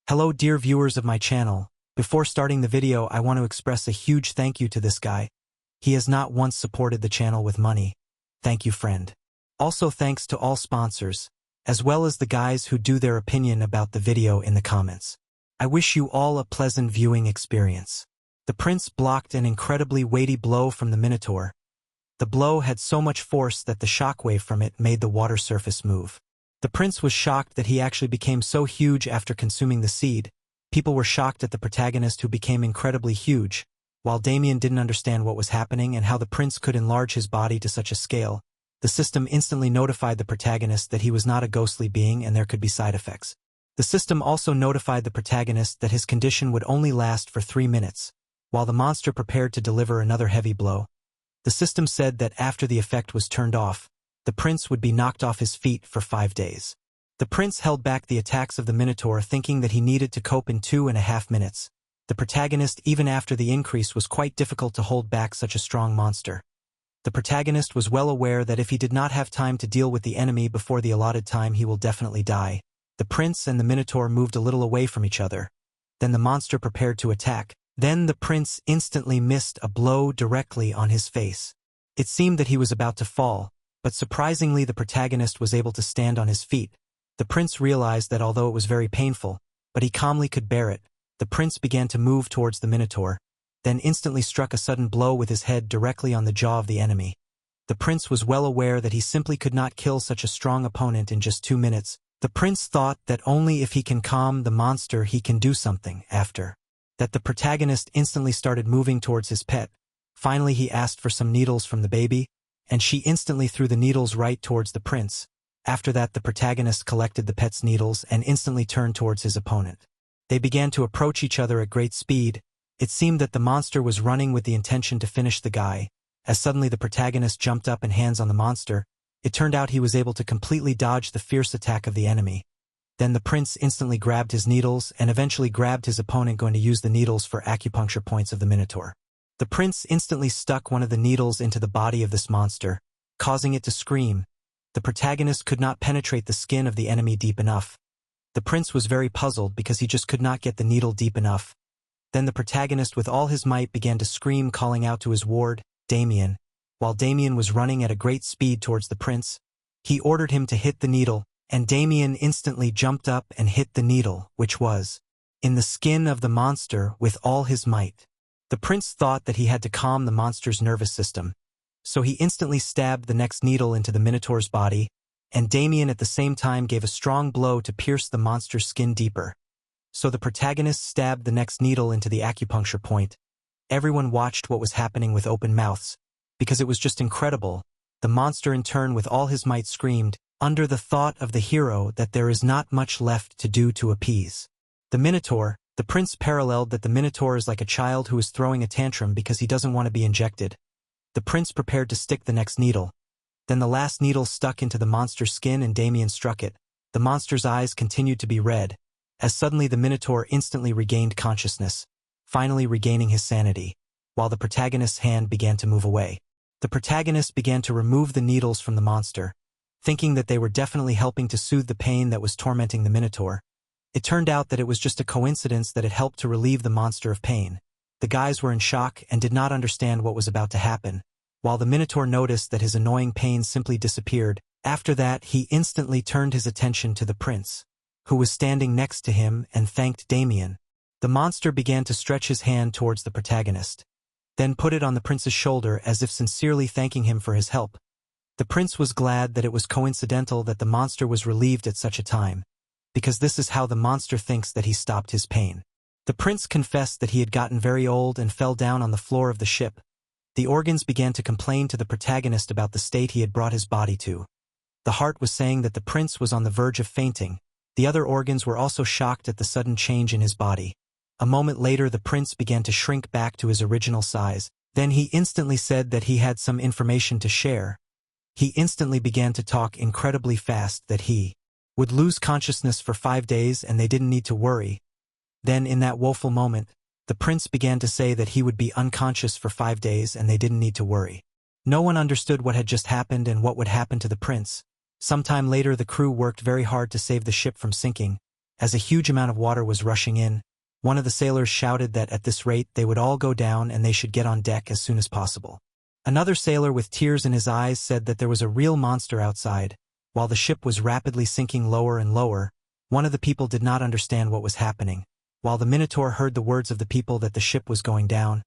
Hello dear viewers of my channel. Before starting the video, I want to express a huge thank you to this guy. He has not once supported the channel with money. Thank you, friend. Also thanks to all sponsors, as well as the guys who do their opinion about the video in the comments. I wish you all a pleasant viewing experience. The prince blocked an incredibly weighty blow from the minotaur. The blow had so much force that the shockwave from it made the water surface move. The prince was shocked that he actually became so huge after consuming the seed. People were shocked at the protagonist who became incredibly huge, while Damien didn't understand what was happening and how the prince could enlarge his body to such a scale. The system instantly notified the protagonist that he was not a ghostly being and there could be side effects. The system also notified the protagonist that his condition would only last for 3 minutes, while the monster prepared to deliver another heavy blow. The system said that after the effect was turned off, the prince would be knocked off his feet for 5 days. The prince held back the attacks of the minotaur, thinking that he needed to cope in 2.5 minutes. The protagonist, even after the increase, was quite difficult to hold back such a strong monster. The protagonist was well aware that if he did not have time to deal with the enemy before the allotted time, he will definitely die. The prince and the minotaur moved a little away from each other. Then the monster prepared to attack. Then the prince instantly missed a blow directly on his face. It seemed that he was about to fall, but surprisingly the protagonist was able to stand on his feet. The prince realized that although it was very painful, but he calmly could bear it. The prince began to move towards the minotaur, then instantly struck a sudden blow with his head directly on the jaw of the enemy. The prince was well aware that he simply could not kill such a strong opponent in just 2 minutes. The prince thought that only if he can calm the monster he can do something. After that, the protagonist instantly started moving towards his pet. Finally he asked for some needles from the baby, and she instantly threw the needles right towards the prince. After that, the protagonist collected the pet's needles and instantly turned towards his opponent. They began to approach each other at great speed. It seemed that the monster was running with the intention to finish the guy, as suddenly the protagonist jumped up and hands on the monster. It turned out he was able to completely dodge the fierce attack of the enemy. Then the prince instantly grabbed his needles and eventually grabbed his opponent, going to use the needles for acupuncture points of the minotaur. The prince instantly stuck one of the needles into the body of this monster, causing it to scream. The protagonist could not penetrate the skin of the enemy deep enough. The prince was very puzzled because he just could not get the needle deep enough. Then the protagonist with all his might began to scream, calling out to his ward, Damien. While Damien was running at a great speed towards the prince, he ordered him to hit the needle, and Damien instantly jumped up and hit the needle, which was in the skin of the monster, with all his might. The prince thought that he had to calm the monster's nervous system, so he instantly stabbed the next needle into the minotaur's body, and Damien at the same time gave a strong blow to pierce the monster's skin deeper. So the protagonist stabbed the next needle into the acupuncture point. Everyone watched what was happening with open mouths, because it was just incredible. The monster in turn with all his might screamed, under the thought of the hero, that there is not much left to do to appease the minotaur. The prince paralleled that the minotaur is like a child who is throwing a tantrum because he doesn't want to be injected. The prince prepared to stick the next needle. Then the last needle stuck into the monster's skin and Damien struck it. The monster's eyes continued to be red, as suddenly the minotaur instantly regained consciousness, finally regaining his sanity, while the protagonist's hand began to move away. The protagonist began to remove the needles from the monster, thinking that they were definitely helping to soothe the pain that was tormenting the minotaur. It turned out that it was just a coincidence that it helped to relieve the monster of pain. The guys were in shock and did not understand what was about to happen, while the minotaur noticed that his annoying pain simply disappeared. After that, he instantly turned his attention to the prince, who was standing next to him, and thanked Damien. The monster began to stretch his hand towards the protagonist, then put it on the prince's shoulder as if sincerely thanking him for his help. The prince was glad that it was coincidental that the monster was relieved at such a time, because this is how the monster thinks that he stopped his pain. The prince confessed that he had gotten very old and fell down on the floor of the ship. The organs began to complain to the protagonist about the state he had brought his body to. The heart was saying that the prince was on the verge of fainting. The other organs were also shocked at the sudden change in his body. A moment later, the prince began to shrink back to his original size. Then he instantly said that he had some information to share. He instantly began to talk incredibly fast, that he would lose consciousness for 5 days and they didn't need to worry. Then in that woeful moment, the prince began to say that he would be unconscious for 5 days and they didn't need to worry. No one understood what had just happened and what would happen to the prince. Sometime later, the crew worked very hard to save the ship from sinking. As a huge amount of water was rushing in, one of the sailors shouted that at this rate they would all go down and they should get on deck as soon as possible. Another sailor with tears in his eyes said that there was a real monster outside. While the ship was rapidly sinking lower and lower, one of the people did not understand what was happening. While the Minotaur heard the words of the people that the ship was going down,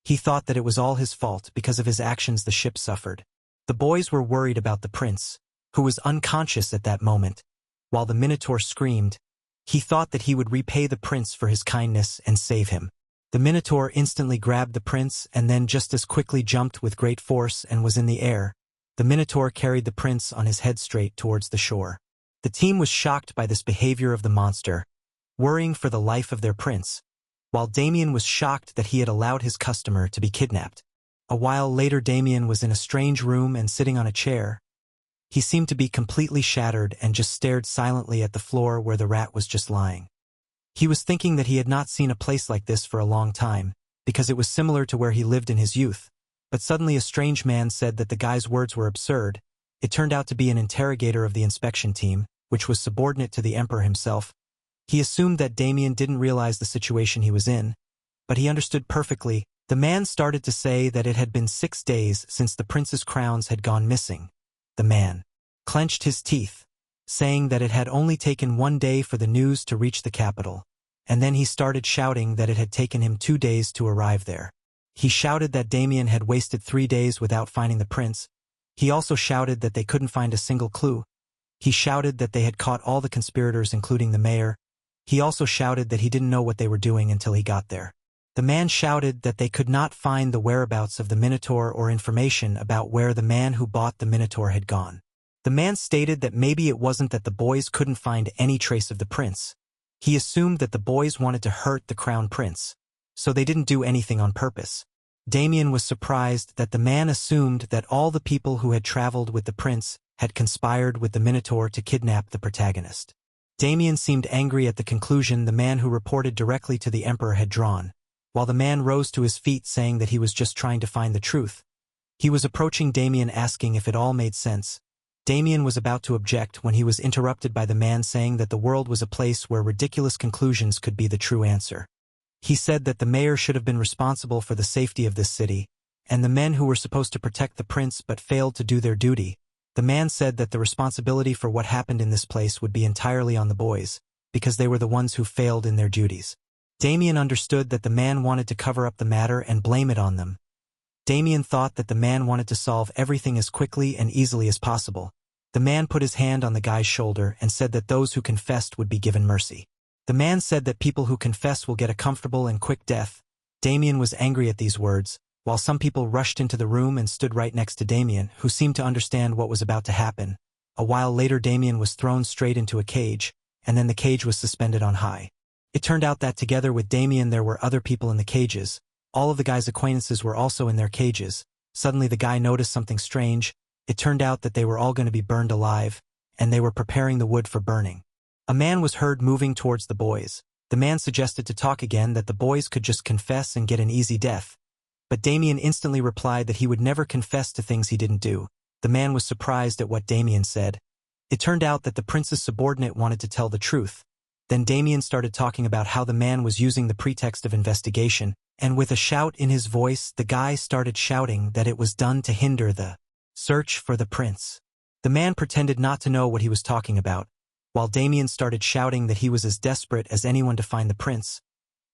he thought that it was all his fault because of his actions the ship suffered. The boys were worried about the prince, who was unconscious at that moment. While the Minotaur screamed, he thought that he would repay the prince for his kindness and save him. The Minotaur instantly grabbed the prince and then just as quickly jumped with great force and was in the air. The Minotaur carried the prince on his head straight towards the shore. The team was shocked by this behavior of the monster, worrying for the life of their prince, while Damien was shocked that he had allowed his customer to be kidnapped. A while later Damien was in a strange room and sitting on a chair. He seemed to be completely shattered and just stared silently at the floor where the rat was just lying. He was thinking that he had not seen a place like this for a long time, because it was similar to where he lived in his youth. But suddenly a strange man said that the guy's words were absurd. It turned out to be an interrogator of the inspection team, which was subordinate to the emperor himself. He assumed that Damien didn't realize the situation he was in, but he understood perfectly. The man started to say that it had been 6 days since the prince's crowns had gone missing. The man clenched his teeth, saying that it had only taken 1 day for the news to reach the capital, and then he started shouting that it had taken him 2 days to arrive there. He shouted that Damien had wasted 3 days without finding the prince. He also shouted that they couldn't find a single clue. He shouted that they had caught all the conspirators including the mayor. He also shouted that he didn't know what they were doing until he got there. The man shouted that they could not find the whereabouts of the Minotaur or information about where the man who bought the Minotaur had gone. The man stated that maybe it wasn't that the boys couldn't find any trace of the prince. He assumed that the boys wanted to hurt the crown prince, so they didn't do anything on purpose. Damien was surprised that the man assumed that all the people who had traveled with the prince had conspired with the Minotaur to kidnap the protagonist. Damien seemed angry at the conclusion the man who reported directly to the emperor had drawn. While the man rose to his feet saying that he was just trying to find the truth, he was approaching Damien asking if it all made sense. Damien was about to object when he was interrupted by the man saying that the world was a place where ridiculous conclusions could be the true answer. He said that the mayor should have been responsible for the safety of this city, and the men who were supposed to protect the prince but failed to do their duty. The man said that the responsibility for what happened in this place would be entirely on the boys, because they were the ones who failed in their duties. Damien understood that the man wanted to cover up the matter and blame it on them. Damien thought that the man wanted to solve everything as quickly and easily as possible. The man put his hand on the guy's shoulder and said that those who confessed would be given mercy. The man said that people who confess will get a comfortable and quick death. Damien was angry at these words, while some people rushed into the room and stood right next to Damien, who seemed to understand what was about to happen. A while later Damien was thrown straight into a cage, and then the cage was suspended on high. It turned out that together with Damien there were other people in the cages. All of the guy's acquaintances were also in their cages. Suddenly the guy noticed something strange. It turned out that they were all going to be burned alive, and they were preparing the wood for burning. A man was heard moving towards the boys. The man suggested to talk again that the boys could just confess and get an easy death. But Damien instantly replied that he would never confess to things he didn't do. The man was surprised at what Damien said. It turned out that the prince's subordinate wanted to tell the truth. Then Damien started talking about how the man was using the pretext of investigation, and with a shout in his voice the guy started shouting that it was done to hinder the search for the prince. The man pretended not to know what he was talking about, while Damien started shouting that he was as desperate as anyone to find the prince.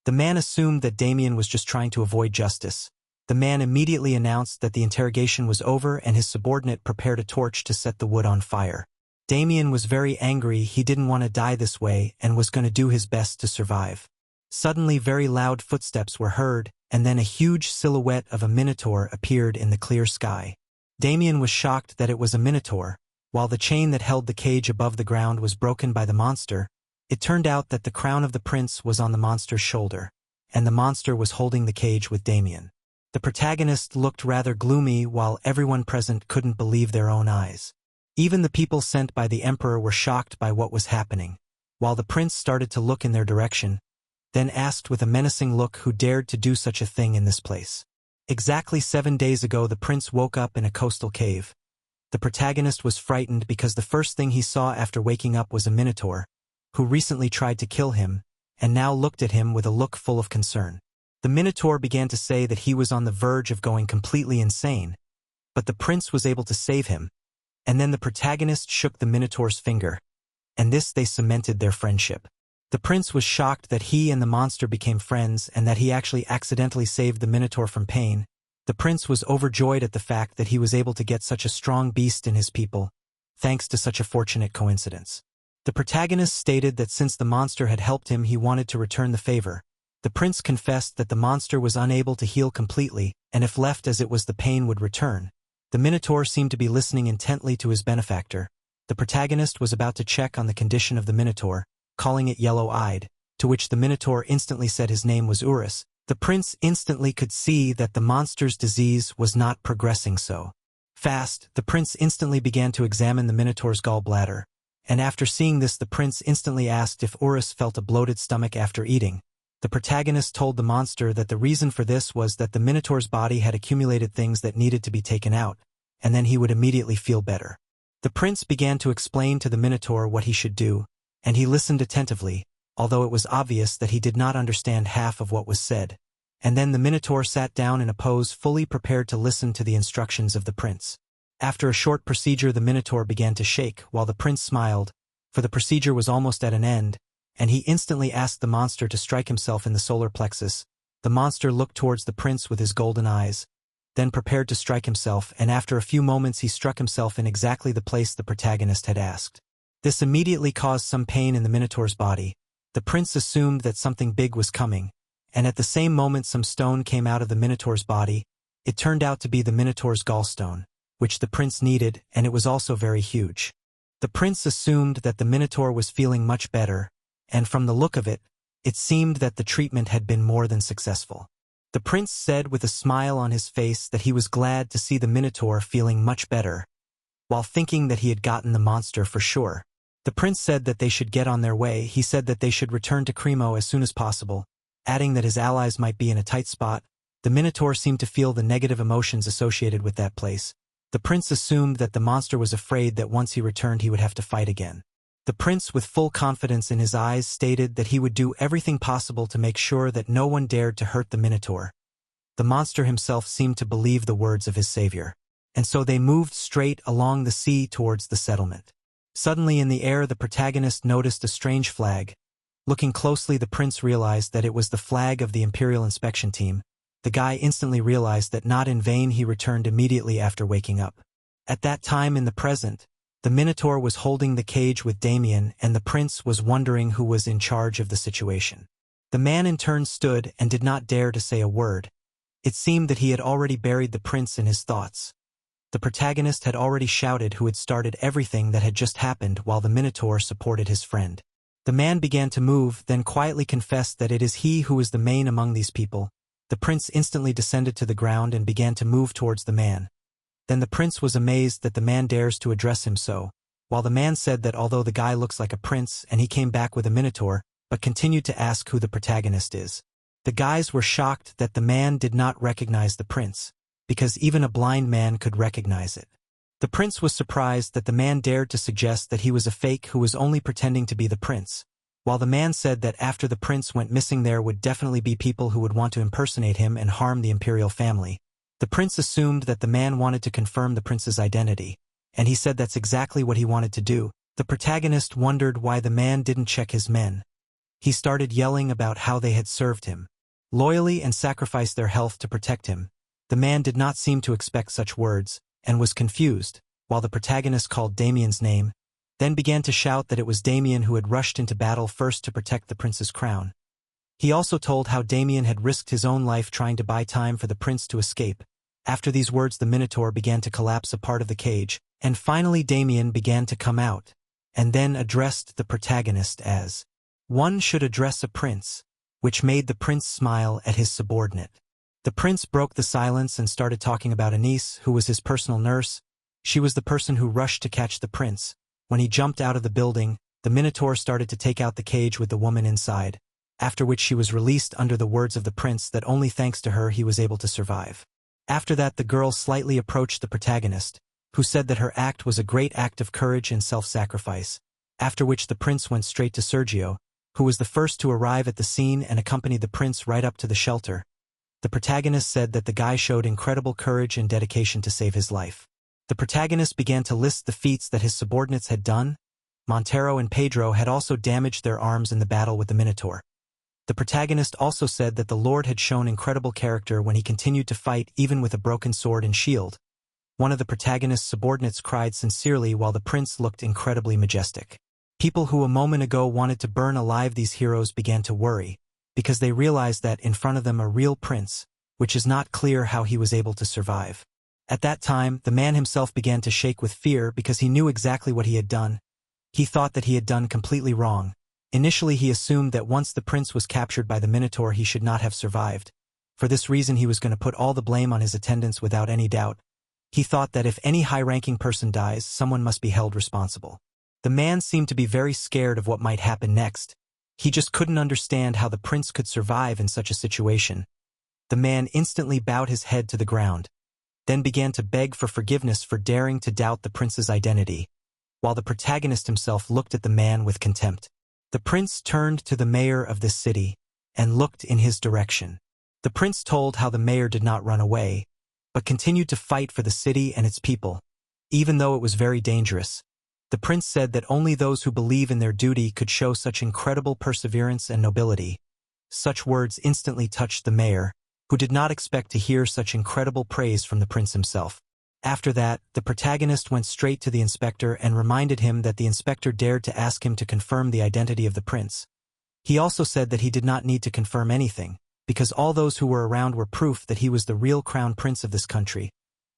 The man assumed that Damien was just trying to avoid justice. The man immediately announced that the interrogation was over and his subordinate prepared a torch to set the wood on fire. Damien was very angry. He didn't want to die this way and was going to do his best to survive. Suddenly very loud footsteps were heard, and then a huge silhouette of a minotaur appeared in the clear sky. Damien was shocked that it was a minotaur. While the chain that held the cage above the ground was broken by the monster, it turned out that the crown of the prince was on the monster's shoulder, and the monster was holding the cage with Damien. The protagonist looked rather gloomy while everyone present couldn't believe their own eyes. Even the people sent by the emperor were shocked by what was happening, while the prince started to look in their direction, then asked with a menacing look who dared to do such a thing in this place. Exactly 7 days ago the prince woke up in a coastal cave. The protagonist was frightened because the first thing he saw after waking up was a minotaur, who recently tried to kill him, and now looked at him with a look full of concern. The Minotaur began to say that he was on the verge of going completely insane, but the prince was able to save him, and then the protagonist shook the Minotaur's finger, and this they cemented their friendship. The prince was shocked that he and the monster became friends and that he actually accidentally saved the Minotaur from pain. The prince was overjoyed at the fact that he was able to get such a strong beast in his people, thanks to such a fortunate coincidence. The protagonist stated that since the monster had helped him, he wanted to return the favor. The prince confessed that the monster was unable to heal completely, and if left as it was, the pain would return. The Minotaur seemed to be listening intently to his benefactor. The protagonist was about to check on the condition of the Minotaur, calling it yellow-eyed, to which the Minotaur instantly said his name was Urus. The prince instantly could see that the monster's disease was not progressing so fast. The prince instantly began to examine the Minotaur's gallbladder, and after seeing this, the prince instantly asked if Urus felt a bloated stomach after eating. The protagonist told the monster that the reason for this was that the Minotaur's body had accumulated things that needed to be taken out, and then he would immediately feel better. The prince began to explain to the Minotaur what he should do, and he listened attentively, although it was obvious that he did not understand half of what was said. And then the Minotaur sat down in a pose fully prepared to listen to the instructions of the prince. After a short procedure, the Minotaur began to shake, while the prince smiled, for the procedure was almost at an end, and he instantly asked the monster to strike himself in the solar plexus. The monster looked towards the prince with his golden eyes, then prepared to strike himself, and after a few moments he struck himself in exactly the place the protagonist had asked. This immediately caused some pain in the Minotaur's body. The prince assumed that something big was coming, and at the same moment some stone came out of the Minotaur's body. It turned out to be the Minotaur's Gallstone, which the prince needed, and it was also very huge. The prince assumed that the Minotaur was feeling much better, and from the look of it, it seemed that the treatment had been more than successful. The prince said with a smile on his face that he was glad to see the Minotaur feeling much better, while thinking that he had gotten the monster for sure. The prince said that they should get on their way. He said that they should return to Cremo as soon as possible, adding that his allies might be in a tight spot. The Minotaur seemed to feel the negative emotions associated with that place. The prince assumed that the monster was afraid that once he returned he would have to fight again. The prince, with full confidence in his eyes, stated that he would do everything possible to make sure that no one dared to hurt the Minotaur. The monster himself seemed to believe the words of his savior, and so they moved straight along the sea towards the settlement. Suddenly in the air the protagonist noticed a strange flag. Looking closely, the prince realized that it was the flag of the Imperial Inspection Team. The guy instantly realized that not in vain he returned immediately after waking up. At that time in the present, the Minotaur was holding the cage with Damien, and the prince was wondering who was in charge of the situation. The man in turn stood and did not dare to say a word. It seemed that he had already buried the prince in his thoughts. The protagonist had already shouted who had started everything that had just happened, while the Minotaur supported his friend. The man began to move, then quietly confessed that it is he who is the main among these people. The prince instantly descended to the ground and began to move towards the man. Then the prince was amazed that the man dares to address him so, while the man said that although the guy looks like a prince and he came back with a Minotaur, but continued to ask who the protagonist is. The guys were shocked that the man did not recognize the prince, because even a blind man could recognize it. The prince was surprised that the man dared to suggest that he was a fake who was only pretending to be the prince, while the man said that after the prince went missing there would definitely be people who would want to impersonate him and harm the imperial family. The prince assumed that the man wanted to confirm the prince's identity, and he said that's exactly what he wanted to do. The protagonist wondered why the man didn't check his men. He started yelling about how they had served him loyally and sacrificed their health to protect him. The man did not seem to expect such words, and was confused, while the protagonist called Damien's name, then began to shout that it was Damien who had rushed into battle first to protect the prince's crown. He also told how Damien had risked his own life trying to buy time for the prince to escape. After these words the Minotaur began to collapse a part of the cage, and finally Damien began to come out, and then addressed the protagonist as one should address a prince, which made the prince smile at his subordinate. The prince broke the silence and started talking about Anise, who was his personal nurse. She was the person who rushed to catch the prince. When he jumped out of the building, the Minotaur started to take out the cage with the woman inside, after which she was released under the words of the prince that only thanks to her he was able to survive. After that the girl slightly approached the protagonist, who said that her act was a great act of courage and self-sacrifice. after which the prince went straight to Sergio, who was the first to arrive at the scene and accompanied the prince right up to the shelter. The protagonist said that the guy showed incredible courage and dedication to save his life. The protagonist began to list the feats that his subordinates had done. Montero and Pedro had also damaged their arms in the battle with the Minotaur. The protagonist also said that the Lord had shown incredible character when he continued to fight even with a broken sword and shield. One of the protagonist's subordinates cried sincerely while the prince looked incredibly majestic. People who a moment ago wanted to burn alive these heroes began to worry, because they realized that in front of them a real prince, which is not clear how he was able to survive. At that time, the man himself began to shake with fear because he knew exactly what he had done. He thought that he had done completely wrong. Initially he assumed that once the prince was captured by the Minotaur he should not have survived. For this reason he was going to put all the blame on his attendants without any doubt. He thought that if any high-ranking person dies, someone must be held responsible. The man seemed to be very scared of what might happen next. He just couldn't understand how the prince could survive in such a situation. The man instantly bowed his head to the ground, then began to beg for forgiveness for daring to doubt the prince's identity, while the protagonist himself looked at the man with contempt. The prince turned to the mayor of this city and looked in his direction. The prince told how the mayor did not run away, but continued to fight for the city and its people, even though it was very dangerous. The prince said that only those who believe in their duty could show such incredible perseverance and nobility. Such words instantly touched the mayor, who did not expect to hear such incredible praise from the prince himself. After that, the protagonist went straight to the inspector and reminded him that the inspector dared to ask him to confirm the identity of the prince. He also said that he did not need to confirm anything, because all those who were around were proof that he was the real crown prince of this country.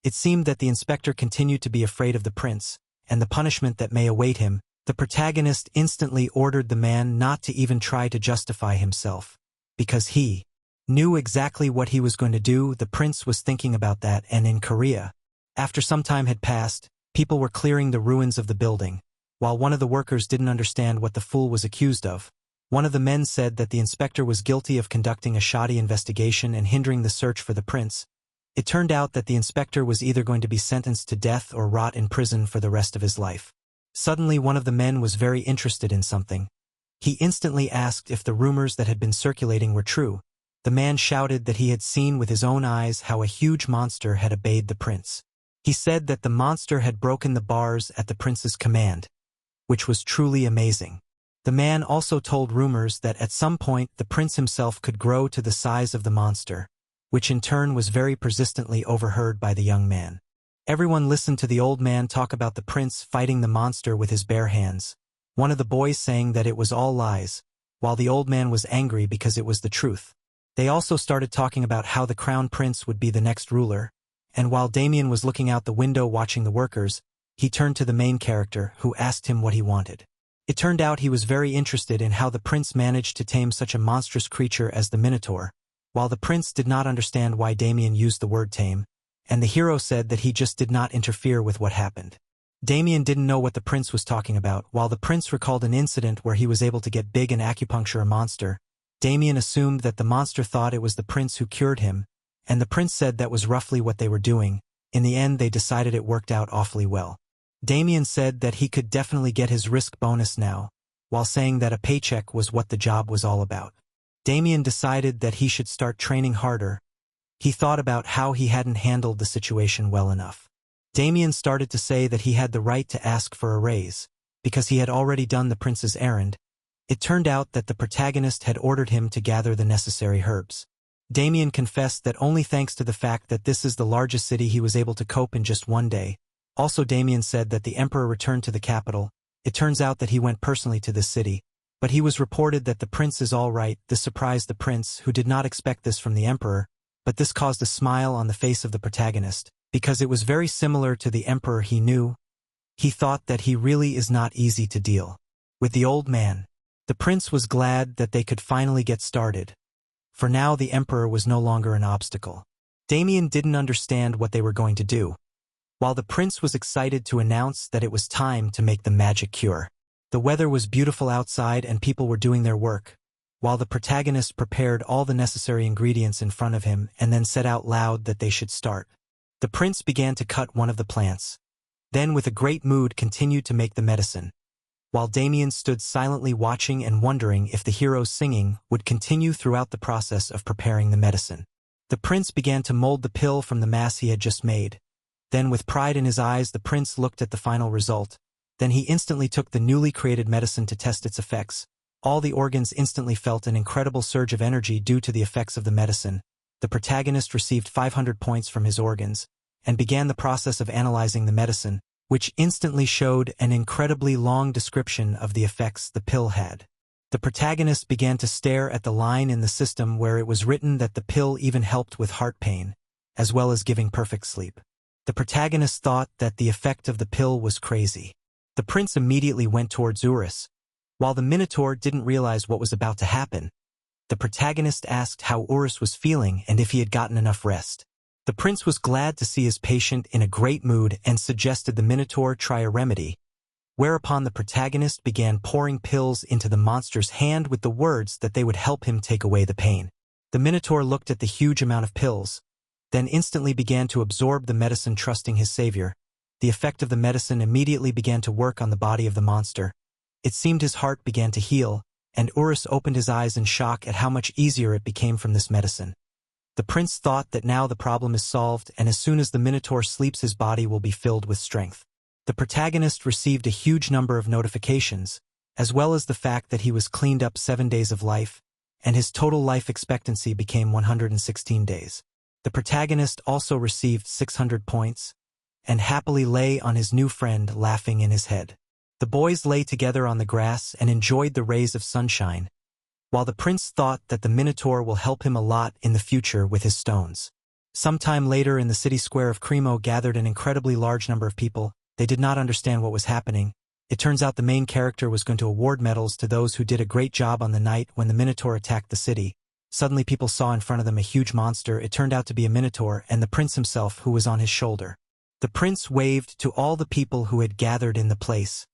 It seemed that the inspector continued to be afraid of the prince, and the punishment that may await him. The protagonist instantly ordered the man not to even try to justify himself, because he knew exactly what he was going to do. The prince was thinking about that, and in Korea, after some time had passed, people were clearing the ruins of the building. While one of the workers didn't understand what the fool was accused of, one of the men said that the inspector was guilty of conducting a shoddy investigation and hindering the search for the prince. It turned out that the inspector was either going to be sentenced to death or rot in prison for the rest of his life. Suddenly one of the men was very interested in something. He instantly asked if the rumors that had been circulating were true. The man shouted that he had seen with his own eyes how a huge monster had obeyed the prince. He said that the monster had broken the bars at the prince's command, which was truly amazing. The man also told rumors that at some point the prince himself could grow to the size of the monster, which in turn was very persistently overheard by the young man. Everyone listened to the old man talk about the prince fighting the monster with his bare hands, one of the boys saying that it was all lies, while the old man was angry because it was the truth. They also started talking about how the crown prince would be the next ruler, and while Damien was looking out the window watching the workers, he turned to the main character, who asked him what he wanted. It turned out he was very interested in how the prince managed to tame such a monstrous creature as the Minotaur, while the prince did not understand why Damien used the word tame, and the hero said that he just did not interfere with what happened. Damien didn't know what the prince was talking about. While the prince recalled an incident where he was able to get big and acupuncture a monster, Damien assumed that the monster thought it was the prince who cured him, and the prince said that was roughly what they were doing. In the end they decided it worked out awfully well. Damien said that he could definitely get his risk bonus now, while saying that a paycheck was what the job was all about. Damien decided that he should start training harder. He thought about how he hadn't handled the situation well enough. Damien started to say that he had the right to ask for a raise, because he had already done the prince's errand. It turned out that the protagonist had ordered him to gather the necessary herbs. Damien confessed that only thanks to the fact that this is the largest city he was able to cope in just one day. Also Damien said that the emperor returned to the capital. It turns out that he went personally to this city, but he was reported that the prince is all right. This surprised the prince, who did not expect this from the emperor, but this caused a smile on the face of the protagonist, because it was very similar to the emperor he knew. He thought that he really is not easy to deal with the old man. The prince was glad that they could finally get started. For now the emperor was no longer an obstacle. Damien didn't understand what they were going to do, while the prince was excited to announce that it was time to make the magic cure. The weather was beautiful outside and people were doing their work, while the protagonist prepared all the necessary ingredients in front of him and then said out loud that they should start. The prince began to cut one of the plants, then with a great mood continued to make the medicine. while Damien stood silently watching and wondering if the hero's singing would continue throughout the process of preparing the medicine. The prince began to mold the pill from the mass he had just made. Then, with pride in his eyes, the prince looked at the final result. Then he instantly took the newly created medicine to test its effects. All the organs instantly felt an incredible surge of energy due to the effects of the medicine. The protagonist received 500 points from his organs, and began the process of analyzing the medicine, which instantly showed an incredibly long description of the effects the pill had. The protagonist began to stare at the line in the system where it was written that the pill even helped with heart pain, as well as giving perfect sleep. The protagonist thought that the effect of the pill was crazy. The prince immediately went towards Urus. While the Minotaur didn't realize what was about to happen, the protagonist asked how Urus was feeling and if he had gotten enough rest. The prince was glad to see his patient in a great mood and suggested the Minotaur try a remedy, whereupon the protagonist began pouring pills into the monster's hand with the words that they would help him take away the pain. The Minotaur looked at the huge amount of pills, then instantly began to absorb the medicine, trusting his savior. The effect of the medicine immediately began to work on the body of the monster. It seemed his heart began to heal, and Urus opened his eyes in shock at how much easier it became from this medicine. The prince thought that now the problem is solved, and as soon as the Minotaur sleeps, his body will be filled with strength. The protagonist received a huge number of notifications, as well as the fact that he was cleaned up 7 days of life, and his total life expectancy became 116 days. The protagonist also received 600 points, and happily lay on his new friend, laughing in his head. The boys lay together on the grass and enjoyed the rays of sunshine, while the prince thought that the Minotaur will help him a lot in the future with his stones. Sometime later, in the city square of Cremo, gathered an incredibly large number of people. They did not understand what was happening. It turns out the main character was going to award medals to those who did a great job on the night when the Minotaur attacked the city. Suddenly people saw in front of them a huge monster. It turned out to be a Minotaur and the prince himself, who was on his shoulder. The prince waved to all the people who had gathered in the place,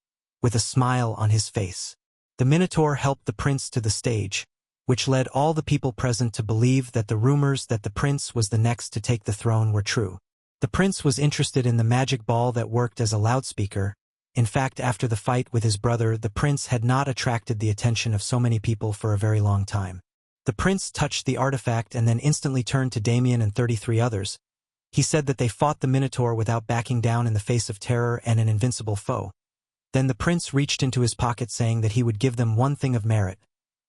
with a smile on his face. The Minotaur helped the prince to the stage, which led all the people present to believe that the rumors that the prince was the next to take the throne were true. The prince was interested in the magic ball that worked as a loudspeaker. In fact, after the fight with his brother, the prince had not attracted the attention of so many people for a very long time. The prince touched the artifact and then instantly turned to Damien and 33 others. He said that they fought the Minotaur without backing down in the face of terror and an invincible foe. Then the prince reached into his pocket, saying that he would give them one thing of merit.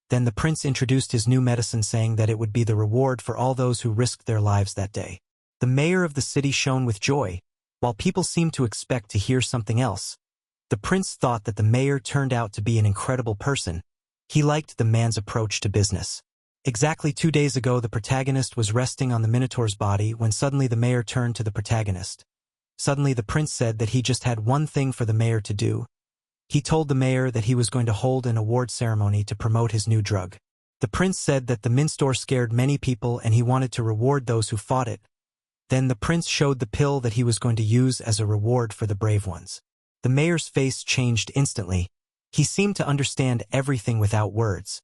Then the prince introduced his new medicine, saying that it would be the reward for all those who risked their lives that day. The mayor of the city shone with joy, while people seemed to expect to hear something else. The prince thought that the mayor turned out to be an incredible person. He liked the man's approach to business. Exactly 2 days ago, the protagonist was resting on the Minotaur's body when suddenly the mayor turned to the protagonist. Suddenly the prince said that he just had one thing for the mayor to do. He told the mayor that he was going to hold an award ceremony to promote his new drug. The prince said that the minotaur scared many people and he wanted to reward those who fought it. Then the prince showed the pill that he was going to use as a reward for the brave ones. The mayor's face changed instantly. He seemed to understand everything without words.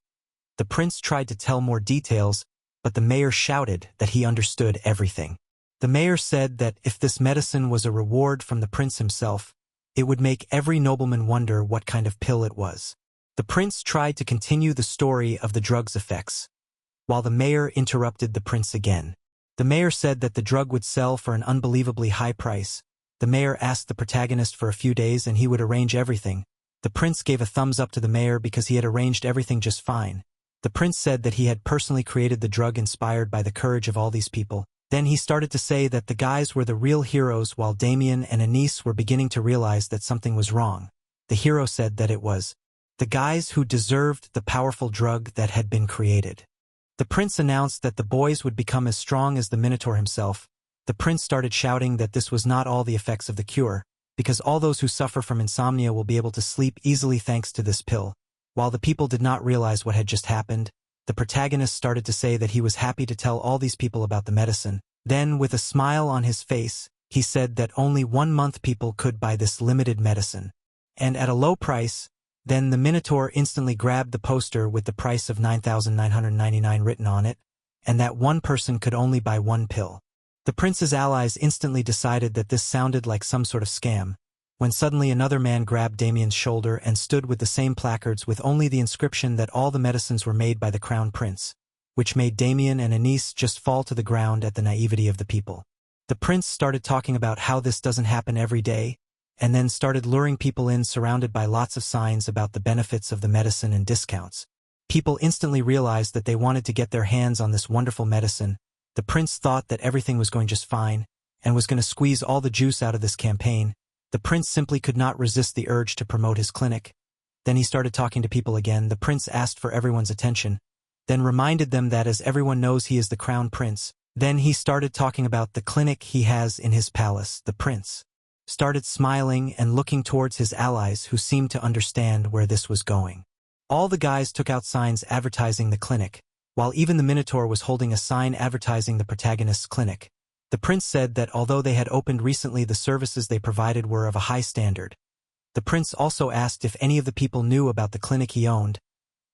The prince tried to tell more details, but the mayor shouted that he understood everything. The mayor said that if this medicine was a reward from the prince himself, it would make every nobleman wonder what kind of pill it was. The prince tried to continue the story of the drug's effects, while the mayor interrupted the prince again. The mayor said that the drug would sell for an unbelievably high price. The mayor asked the protagonist for a few days and he would arrange everything. The prince gave a thumbs up to the mayor because he had arranged everything just fine. The prince said that he had personally created the drug inspired by the courage of all these people. Then he started to say that the guys were the real heroes, while Damien and Anise were beginning to realize that something was wrong. The hero said that it was the guys who deserved the powerful drug that had been created. The prince announced that the boys would become as strong as the Minotaur himself. The prince started shouting that this was not all the effects of the cure, because all those who suffer from insomnia will be able to sleep easily thanks to this pill. While the people did not realize what had just happened, the protagonist started to say that he was happy to tell all these people about the medicine. Then, with a smile on his face, he said that only 1 month people could buy this limited medicine, and at a low price. Then the Minotaur instantly grabbed the poster with the price of 9,999 written on it, and that one person could only buy 1 pill. The prince's allies instantly decided that this sounded like some sort of scam. when suddenly another man grabbed Damien's shoulder and stood with the same placards with only the inscription that all the medicines were made by the Crown Prince, which made Damien and Anise just fall to the ground at the naivety of the people. The prince started talking about how this doesn't happen every day, and then started luring people in surrounded by lots of signs about the benefits of the medicine and discounts. People instantly realized that they wanted to get their hands on this wonderful medicine. The prince thought that everything was going just fine, and was going to squeeze all the juice out of this campaign. The prince simply could not resist the urge to promote his clinic. Then he started talking to people again. The prince asked for everyone's attention, then reminded them that as everyone knows he is the crown prince. Then he started talking about the clinic he has in his palace. The prince started smiling and looking towards his allies who seemed to understand where this was going. All the guys took out signs advertising the clinic, while even the Minotaur was holding a sign advertising the protagonist's clinic. The prince said that although they had opened recently, the services they provided were of a high standard. The prince also asked if any of the people knew about the clinic he owned.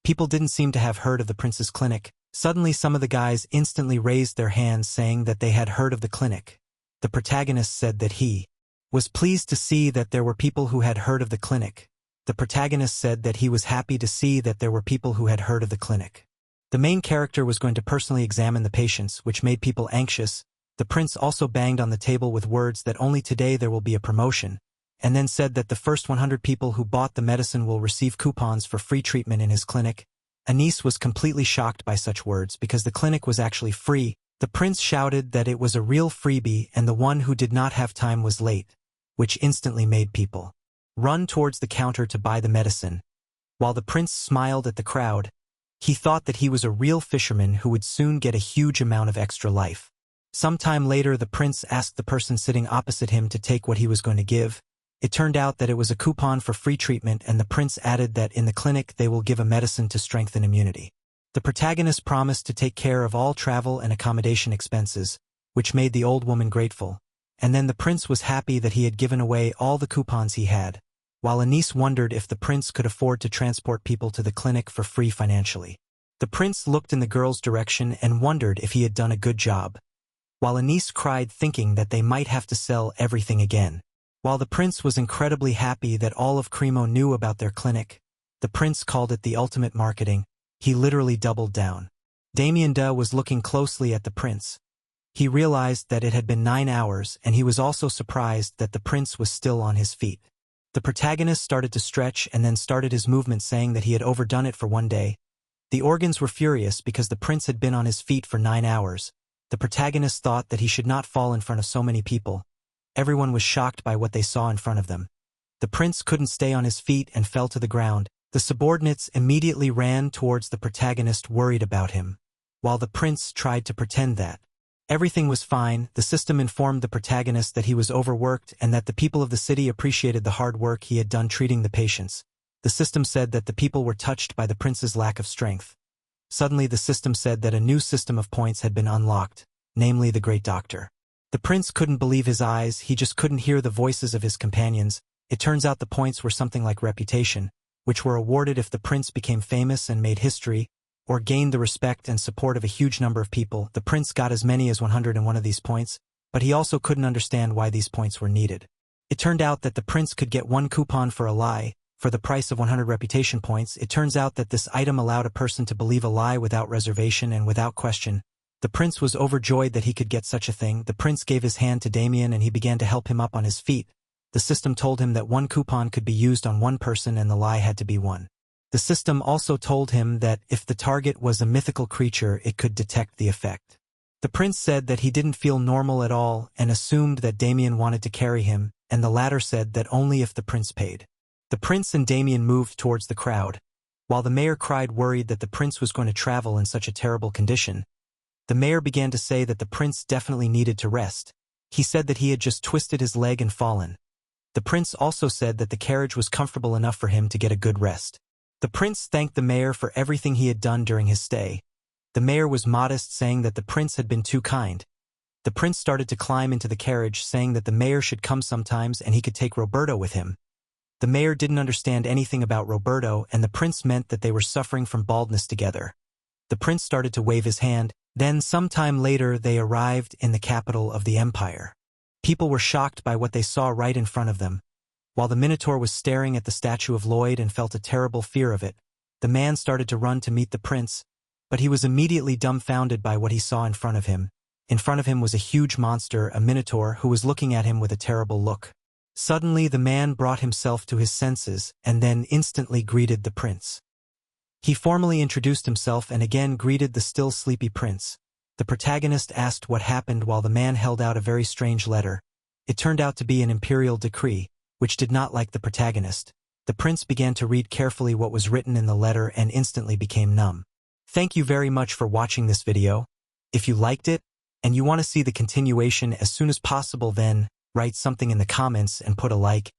People didn't seem to have heard of the prince's clinic. Suddenly some of the guys instantly raised their hands saying that they had heard of the clinic. The protagonist said that he was pleased to see that there were people who had heard of the clinic. The protagonist said that he was happy to see that there were people who had heard of the clinic. The main character was going to personally examine the patients, which made people anxious. The prince also banged on the table with words that only today there will be a promotion, and then said that the first 100 people who bought the medicine will receive coupons for free treatment in his clinic. Anise was completely shocked by such words because the clinic was actually free. The prince shouted that it was a real freebie and the one who did not have time was late, which instantly made people run towards the counter to buy the medicine. While the prince smiled at the crowd, he thought that he was a real fisherman who would soon get a huge amount of extra life. Sometime later, the prince asked the person sitting opposite him to take what he was going to give. It turned out that it was a coupon for free treatment, and the prince added that in the clinic they will give a medicine to strengthen immunity. The protagonist promised to take care of all travel and accommodation expenses, which made the old woman grateful, and then the prince was happy that he had given away all the coupons he had, while Anise wondered if the prince could afford to transport people to the clinic for free financially. The prince looked in the girl's direction and wondered if he had done a good job, while Anise cried thinking that they might have to sell everything again. While the prince was incredibly happy that all of Cremo knew about their clinic, the prince called it the ultimate marketing. He literally doubled down. Damien was looking closely at the prince. He realized that it had been 9 hours, and he was also surprised that the prince was still on his feet. The protagonist started to stretch and then started his movement, saying that he had overdone it for one day. The organs were furious because the prince had been on his feet for 9 hours. The protagonist thought that he should not fall in front of so many people. Everyone was shocked by what they saw in front of them. The prince couldn't stay on his feet and fell to the ground. The subordinates immediately ran towards the protagonist, worried about him, while the prince tried to pretend that everything was fine. The system informed the protagonist that he was overworked and that the people of the city appreciated the hard work he had done treating the patients. The system said that the people were touched by the prince's lack of strength. Suddenly the system said that a new system of points had been unlocked, namely the Great Doctor. The prince couldn't believe his eyes. He just couldn't hear the voices of his companions. It turns out the points were something like reputation, which were awarded if the prince became famous and made history, or gained the respect and support of a huge number of people. The prince got as many as 101 of these points, but he also couldn't understand why these points were needed. It turned out that the prince could get 1 coupon for a lie, for the price of 100 reputation points. It turns out that this item allowed a person to believe a lie without reservation and without question. The prince was overjoyed that he could get such a thing. The prince gave his hand to Damien and he began to help him up on his feet. The system told him that 1 coupon could be used on 1 person and the lie had to be 1. The system also told him that if the target was a mythical creature, it could detect the effect. The prince said that he didn't feel normal at all and assumed that Damien wanted to carry him, and the latter said that only if the prince paid. The prince and Damien moved towards the crowd. While the mayor cried, worried that the prince was going to travel in such a terrible condition, the mayor began to say that the prince definitely needed to rest. He said that he had just twisted his leg and fallen. The prince also said that the carriage was comfortable enough for him to get a good rest. The prince thanked the mayor for everything he had done during his stay. The mayor was modest, saying that the prince had been too kind. The prince started to climb into the carriage, saying that the mayor should come sometimes and he could take Roberto with him. The mayor didn't understand anything about Roberto, and the prince meant that they were suffering from baldness together. The prince started to wave his hand. Then sometime later they arrived in the capital of the empire. People were shocked by what they saw right in front of them. While the minotaur was staring at the statue of Lloyd and felt a terrible fear of it, the man started to run to meet the prince, but he was immediately dumbfounded by what he saw in front of him. In front of him was a huge monster, a minotaur, who was looking at him with a terrible look. Suddenly, the man brought himself to his senses and then instantly greeted the prince. He formally introduced himself and again greeted the still sleepy prince. The protagonist asked what happened while the man held out a very strange letter. It turned out to be an imperial decree, which did not like the protagonist. The prince began to read carefully what was written in the letter and instantly became numb. Thank you very much for watching this video. If you liked it, and you want to see the continuation as soon as possible, then write something in the comments and put a like,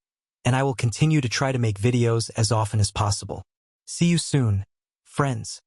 and I will continue to try to make videos as often as possible. See you soon, friends.